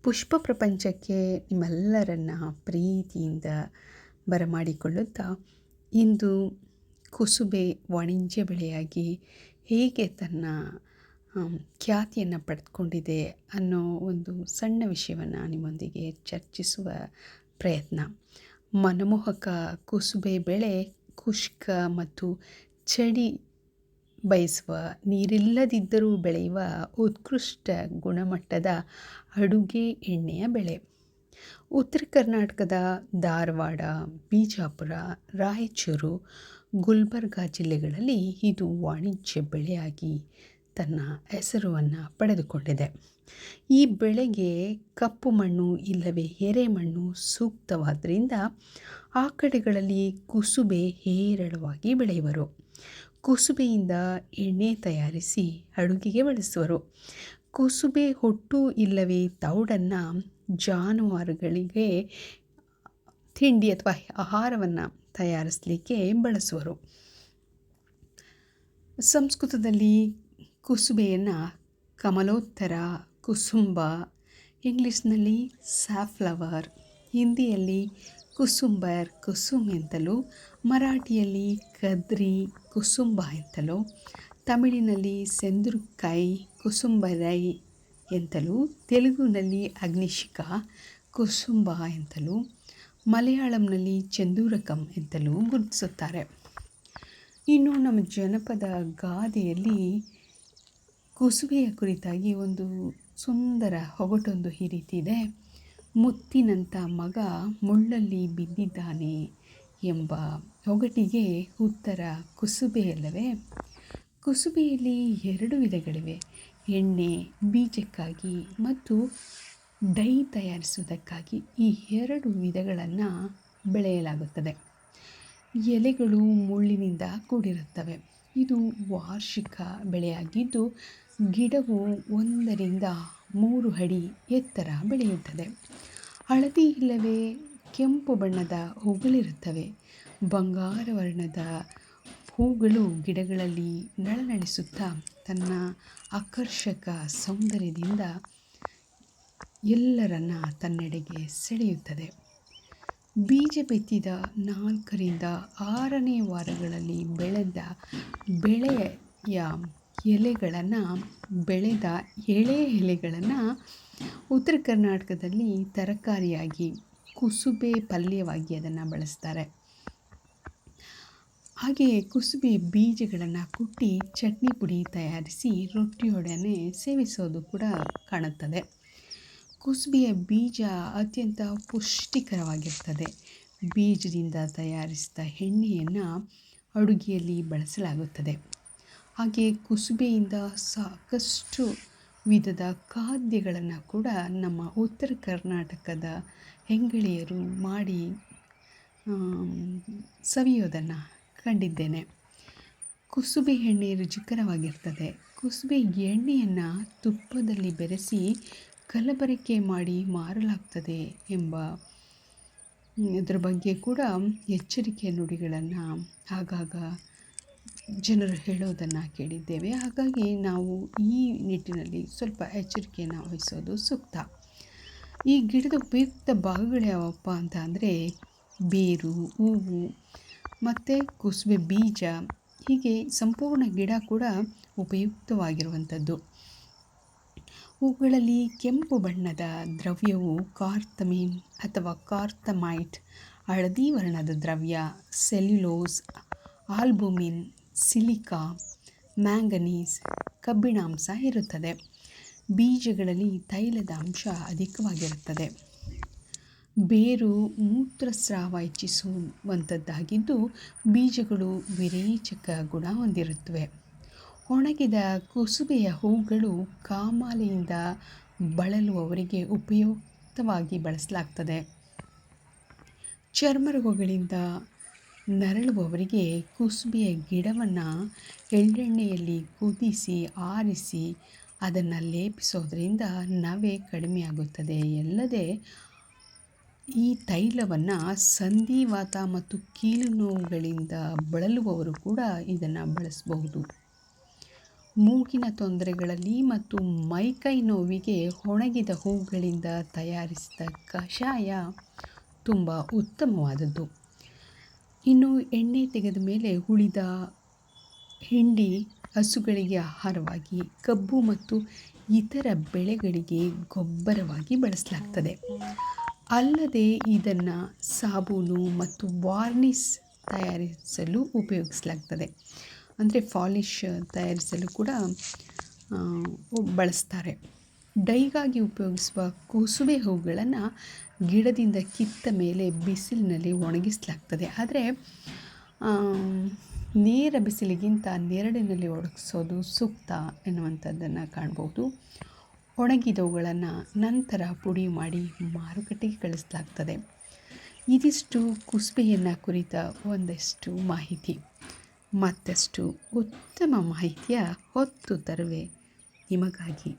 ಪುಷ್ಪ ಪ್ರಪಂಚಕ್ಕೆ ನಿಮ್ಮೆಲ್ಲರನ್ನ ಪ್ರೀತಿಯಿಂದ ಬರಮಾಡಿಕೊಳ್ಳುತ್ತಾ, ಇಂದು ಕುಸುಬೆ ವಾಣಿಜ್ಯ ಬೆಳೆಯಾಗಿ ಹೇಗೆ ತನ್ನ ಖ್ಯಾತಿಯನ್ನು ಪಡೆದುಕೊಂಡಿದೆ ಅನ್ನೋ ಒಂದು ಸಣ್ಣ ವಿಷಯವನ್ನು ನಿಮ್ಮೊಂದಿಗೆ ಚರ್ಚಿಸುವ ಪ್ರಯತ್ನ. ಮನಮೋಹಕ ಕುಸುಬೆ ಬೆಳೆ ಶುಷ್ಕ ಮತ್ತು ಚಳಿ ಬಯಸುವ, ನೀರಿಲ್ಲದಿದ್ದರೂ ಬೆಳೆಯುವ ಉತ್ಕೃಷ್ಟ ಗುಣಮಟ್ಟದ ಅಡುಗೆ ಎಣ್ಣೆಯ ಬೆಳೆ. ಉತ್ತರ ಕರ್ನಾಟಕದ ಧಾರವಾಡ, ಬಿಜಾಪುರ, ರಾಯಚೂರು, ಗುಲ್ಬರ್ಗ ಜಿಲ್ಲೆಗಳಲ್ಲಿ ಇದು ವಾಣಿಜ್ಯ ಬೆಳೆಯಾಗಿ ತನ್ನ ಹೆಸರನ್ನು ಪಡೆದುಕೊಂಡಿದೆ. ಈ ಬೆಳೆಗೆ ಕಪ್ಪು ಮಣ್ಣು ಇಲ್ಲವೇ ಎರೆಮಣ್ಣು ಸೂಕ್ತವಾದ್ದರಿಂದ ಆ ಕಡೆಗಳಲ್ಲಿ ಕುಸುಬೆ ಹೇರಳವಾಗಿ ಬೆಳೆಯುವರು. ಕುಸುಬೆಯಿಂದ ಎಣ್ಣೆ ತಯಾರಿಸಿ ಅಡುಗೆಗೆ ಬಳಸುವರು. ಕುಸುಬೆ ಹೊಟ್ಟು ಇಲ್ಲವೇ ತೌಡನ್ನು ಜಾನುವಾರುಗಳಿಗೆ ತಿಂಡಿ ಅಥವಾ ಆಹಾರವನ್ನು ತಯಾರಿಸಲಿಕ್ಕೆ ಬಳಸುವರು. ಸಂಸ್ಕೃತದಲ್ಲಿ ಕುಸುಬೆಯನ್ನು ಕಮಲೋತ್ತರ, ಕುಸುಂಬ, ಇಂಗ್ಲೀಷ್ನಲ್ಲಿ ಸ್ಯಾಫ್ಲವರ್, ಹಿಂದಿಯಲ್ಲಿ ಕುಸುಂಬರ್, ಕುಸುಮ್ ಎಂತಲೂ, ಮರಾಠಿಯಲ್ಲಿ ಕದ್ರಿ, ಕುಸುಂಬ ಎಂತಲೂ, ತಮಿಳಿನಲ್ಲಿ ಸೆಂದುರ್ಕೈ, ಕುಸುಂಬರೈ ಎಂತಲೂ, ತೆಲುಗುನಲ್ಲಿ ಅಗ್ನಿಶಿಖ, ಕುಸುಂಬ ಎಂತಲೂ, ಮಲಯಾಳಂನಲ್ಲಿ ಚೆಂದೂರಕಂ ಎಂತಲೂ ಗುರುತಿಸುತ್ತಾರೆ. ಇನ್ನು ನಮ್ಮ ಜನಪದ ಗಾದೆಯಲ್ಲಿ ಕುಸುಬೆಯ ಕುರಿತಾಗಿ ಒಂದು ಸುಂದರ ಹೊಗಟೊಂದು ಈ ರೀತಿ ಇದೆ. ಮುತ್ತಿನಂಥ ಮಗ ಮುಳ್ಳಲ್ಲಿ ಬಿದ್ದಿದ್ದಾನೆ ಎಂಬ ಹೊಗಟಿಗೆ ಉತ್ತರ ಕುಸುಬೆಯಲ್ಲವೇ? ಕುಸುಬೆಯಲ್ಲಿ 2 ವಿಧಗಳಿವೆ. ಎಣ್ಣೆ ಬೀಜಕ್ಕಾಗಿ ಮತ್ತು ಡೈ ತಯಾರಿಸುವುದಕ್ಕಾಗಿ ಈ 2 ವಿಧಗಳನ್ನು ಬೆಳೆಯಲಾಗುತ್ತದೆ. ಎಲೆಗಳು ಮುಳ್ಳಿನಿಂದ ಕೂಡಿರುತ್ತವೆ. ಇದು ವಾರ್ಷಿಕ ಬೆಳೆಯಾಗಿದ್ದು ಗಿಡವು 1 ರಿಂದ 3 ಅಡಿ ಎತ್ತರ ಬೆಳೆಯುತ್ತದೆ. ಹಳದಿ ಇಲ್ಲವೇ ಕೆಂಪು ಬಣ್ಣದ ಹೂಗಳಿರುತ್ತವೆ. ಬಂಗಾರ ವರ್ಣದ ಹೂಗಳು ಗಿಡಗಳಲ್ಲಿ ನಳನಳಿಸುತ್ತಾ ತನ್ನ ಆಕರ್ಷಕ ಸೌಂದರ್ಯದಿಂದ ಎಲ್ಲರನ್ನ ತನ್ನೆಡೆಗೆ ಸೆಳೆಯುತ್ತದೆ. ಬೀಜ ಬಿತ್ತಿದ 4 ರಿಂದ 6ನೇ ವಾರಗಳಲ್ಲಿ ಬೆಳೆದ ಎಳೆ ಎಲೆಗಳನ್ನು ಉತ್ತರ ಕರ್ನಾಟಕದಲ್ಲಿ ತರಕಾರಿಯಾಗಿ, ಕುಸುಬೆ ಪಲ್ಯವಾಗಿ ಅದನ್ನು ಬಳಸ್ತಾರೆ. ಹಾಗೆಯೇ ಕುಸುಬೆ ಬೀಜಗಳನ್ನು ಕುಟ್ಟಿ ಚಟ್ನಿ ಪುಡಿ ತಯಾರಿಸಿ ರೊಟ್ಟಿಯೊಡನೆ ಸೇವಿಸೋದು ಕೂಡ ಕಾಣುತ್ತದೆ. ಕುಸುಬೆಯ ಬೀಜ ಅತ್ಯಂತ ಪುಷ್ಟಿಕರವಾಗಿರ್ತದೆ. ಬೀಜದಿಂದ ತಯಾರಿಸಿದ ಎಣ್ಣೆಯನ್ನು ಅಡುಗೆಯಲ್ಲಿ ಬಳಸಲಾಗುತ್ತದೆ. ಹಾಗೆ ಕುಸುಬೆಯಿಂದ ಸಾಕಷ್ಟು ವಿಧದ ಖಾದ್ಯಗಳನ್ನು ಕೂಡ ನಮ್ಮ ಉತ್ತರ ಕರ್ನಾಟಕದ ಹೆಂಗಳೆಯರು ಮಾಡಿ ಸವಿಯೋದನ್ನು ಕಂಡಿದ್ದೇನೆ. ಕುಸುಬೆ ಎಣ್ಣೆ ರುಚಿಕರವಾಗಿರ್ತದೆ. ಕುಸುಬೆ ಎಣ್ಣೆಯನ್ನು ತುಪ್ಪದಲ್ಲಿ ಬೆರೆಸಿ ಕಲಬೆರಕೆ ಮಾಡಿ ಮಾರಲಾಗ್ತದೆ ಎಂಬ ಇದರ ಬಗ್ಗೆ ಕೂಡ ಎಚ್ಚರಿಕೆಯ ನುಡಿಗಳನ್ನು ಆಗಾಗ ಜನರು ಹೇಳೋದನ್ನು ಕೇಳಿದ್ದೇವೆ. ಹಾಗಾಗಿ ನಾವು ಈ ನಿಟ್ಟಿನಲ್ಲಿ ಸ್ವಲ್ಪ ಎಚ್ಚರಿಕೆಯನ್ನು ವಹಿಸೋದು ಸೂಕ್ತ. ಈ ಗಿಡದ ಉಪಯುಕ್ತ ಭಾಗಗಳು ಯಾವಪ್ಪ ಅಂತ ಅಂದರೆ ಬೇರು, ಹೂವು ಮತ್ತು ಕುಸುಬೆ ಬೀಜ, ಹೀಗೆ ಸಂಪೂರ್ಣ ಗಿಡ ಕೂಡ ಉಪಯುಕ್ತವಾಗಿರುವಂಥದ್ದು. ಹೂಗಳಲ್ಲಿ ಕೆಂಪು ಬಣ್ಣದ ದ್ರವ್ಯವು ಕಾರ್ತಮಿನ್ ಅಥವಾ ಕಾರ್ತಮೈಟ್, ಹಳದಿ ವರ್ಣದ ದ್ರವ್ಯ ಸೆಲ್ಯುಲೋಸ್, ಆಲ್ಬುಮಿನ್, ಸಿಲಿಕಾ, ಮ್ಯಾಂಗನೀಸ್, ಕಬ್ಬಿಣಾಂಶ ಇರುತ್ತದೆ. ಬೀಜಗಳಲ್ಲಿ ತೈಲದ ಅಂಶ ಅಧಿಕವಾಗಿರುತ್ತದೆ. ಬೇರು ಮೂತ್ರಸ್ರಾವ ಹೆಚ್ಚಿಸುವಂಥದ್ದಾಗಿದ್ದು ಬೀಜಗಳು ವಿರೇಚಕ ಗುಣ ಹೊಂದಿರುತ್ತವೆ. ಒಣಗಿದ ಕುಸುಬೆಯ ಹೂಗಳು ಕಾಮಾಲೆಯಿಂದ ಬಳಲುವವರಿಗೆ ಉಪಯುಕ್ತವಾಗಿ ಬಳಸಲಾಗ್ತದೆ. ಚರ್ಮ ರೋಗಗಳಿಂದ ನರಳುವವರಿಗೆ ಕುಸುಬೆಯ ಗಿಡವನ್ನು ಎಳ್ಳೆಣ್ಣೆಯಲ್ಲಿ ಕುದಿಸಿ ಆರಿಸಿ ಅದನ್ನು ಲೇಪಿಸೋದ್ರಿಂದ ನವೆ ಕಡಿಮೆಯಾಗುತ್ತದೆ. ಅಲ್ಲದೆ ಈ ತೈಲವನ್ನು ಸಂಧಿವಾತ ಮತ್ತು ಕೀಲು ನೋವುಗಳಿಂದ ಬಳಲುವವರು ಕೂಡ ಇದನ್ನು ಬಳಸಬಹುದು. ಮೂಗಿನ ತೊಂದರೆಗಳಲ್ಲಿ ಮತ್ತು ಮೈಕೈ ನೋವಿಗೆ ಒಣಗಿದ ಹೂಗಳಿಂದ ತಯಾರಿಸಿದ ಕಷಾಯ ತುಂಬ ಉತ್ತಮವಾದದ್ದು. ಇನ್ನು ಎಣ್ಣೆ ತೆಗೆದ ಮೇಲೆ ಉಳಿದ ಹಿಂಡಿ ಹಸುಗಳಿಗೆ ಆಹಾರವಾಗಿ, ಕಬ್ಬು ಮತ್ತು ಇತರ ಬೆಳೆಗಳಿಗೆ ಗೊಬ್ಬರವಾಗಿ ಬಳಸಲಾಗ್ತದೆ. ಅಲ್ಲದೆ ಇದನ್ನು ಸಾಬೂನು ಮತ್ತು ವಾರ್ನಿಷ್ ತಯಾರಿಸಲು ಉಪಯೋಗಿಸಲಾಗ್ತದೆ. ಅಂದರೆ ಪಾಲಿಷ್ ತಯಾರಿಸಲು ಕೂಡ ಬಳಸ್ತಾರೆ. ಡೈಗಾಗಿ ಉಪಯೋಗಿಸುವ ಕುಸುಬೆ ಹೂಗಳನ್ನು ಗಿಡದಿಂದ ಕಿತ್ತ ಮೇಲೆ ಬಿಸಿಲಿನಲ್ಲಿ ಒಣಗಿಸಲಾಗ್ತದೆ. ಆದರೆ ನೇರ ಬಿಸಿಲಿಗಿಂತ ನೆರಳಿನಲ್ಲಿ ಒಣಗಿಸೋದು ಸೂಕ್ತ ಎನ್ನುವಂಥದ್ದನ್ನು ಕಾಣ್ಬೋದು. ಒಣಗಿದವುಗಳನ್ನು ನಂತರ ಪುಡಿ ಮಾಡಿ ಮಾರುಕಟ್ಟೆಗೆ ಕಳಿಸಲಾಗ್ತದೆ. ಇದಿಷ್ಟು ಕುಸುಬೆಯನ್ನು ಕುರಿತ ಒಂದಷ್ಟು ಮಾಹಿತಿ. ಮತ್ತಷ್ಟು ಉತ್ತಮ ಮಾಹಿತಿಯ ಹೊತ್ತು ತರುವೆ ನಿಮಗಾಗಿ.